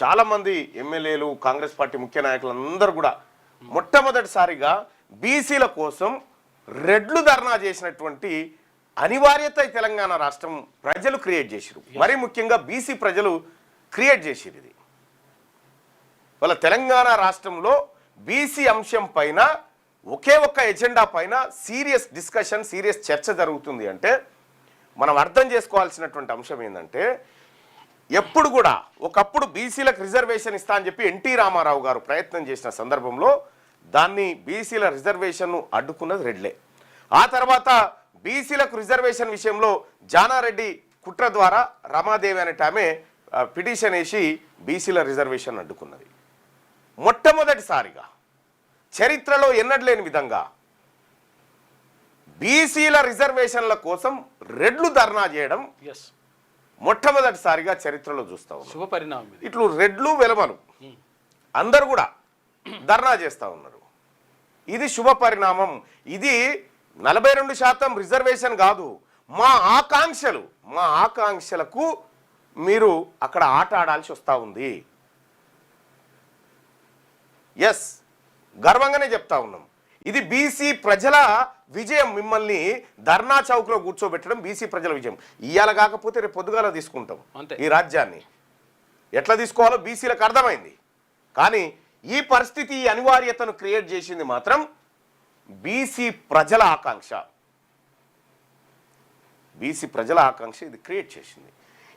చాలామంది ఎమ్మెల్యేలు కాంగ్రెస్ పార్టీ ముఖ్య నాయకులందరూ కూడా మొట్టమొదటిసారిగా బీసీల కోసం రెడ్లు ధర్నా చేసినటువంటి అనివార్యత తెలంగాణ రాష్ట్రం ప్రజలు క్రియేట్ చేసిరు. మరీ ముఖ్యంగా బీసీ ప్రజలు క్రియేట్ చేసిరు. ఇది వాళ్ళ తెలంగాణ రాష్ట్రంలో బీసీ అంశం పైన ఒకే ఒక్క ఎజెండా పైన సీరియస్ డిస్కషన్, సీరియస్ చర్చ జరుగుతుంది అంటే మనం అర్థం చేసుకోవాల్సినటువంటి అంశం ఏంటంటే, ఎప్పుడు కూడా ఒకప్పుడు బీసీలకు రిజర్వేషన్ ఇస్తా అని చెప్పి ఎన్టీ రామారావు గారు ప్రయత్నం చేసిన సందర్భంలో దాన్ని బీసీల రిజర్వేషన్ను అడ్డుకున్నది రెడ్లే. ఆ తర్వాత బీసీలకు రిజర్వేషన్ విషయంలో జానారెడ్డి కుట్ర ద్వారా రమాదేవి అనేట ఆమె పిటిషన్ వేసి బీసీల రిజర్వేషన్ అడ్డుకున్నది. మొట్టమొదటిసారిగా చరిత్రలో ఎన్నడలేని విధంగా బీసీల రిజర్వేషన్ల కోసం రెడ్లు ధర్నా చేయడం మొట్టమొదటిసారిగా చరిత్రలో చూస్తా ఉన్నాం. శుభ పరిణామం. ఇట్లు రెడ్లు వెలమలు అందరూ కూడా ధర్నా చేస్తూ ఉన్నారు. ఇది శుభ పరిణామం. ఇది 42% రిజర్వేషన్ కాదు, మా ఆకాంక్షలకు మీరు అక్కడ ఆట ఆడాల్సి వస్తూ ఉంది. ఎస్, గర్వంగానే చెప్తా ఉన్నాం. ఇది బీసీ ప్రజల విజయం. మిమ్మల్ని ధర్నా చౌక్లో కూర్చోబెట్టడం బీసీ ప్రజల విజయం. ఇవాళ కాకపోతే రేపు పొద్దుగాల తీసుకుంటాం ఈ రాజ్యాన్ని. ఎట్లా తీసుకోవాలో బీసీలకు అర్థమైంది. కానీ ఈ పరిస్థితి, ఈ అనివార్యతను క్రియేట్ చేసింది మాత్రం బీసీ ప్రజల ఆకాంక్ష. బీసీ ప్రజల ఆకాంక్ష ఇది క్రియేట్ చేసింది.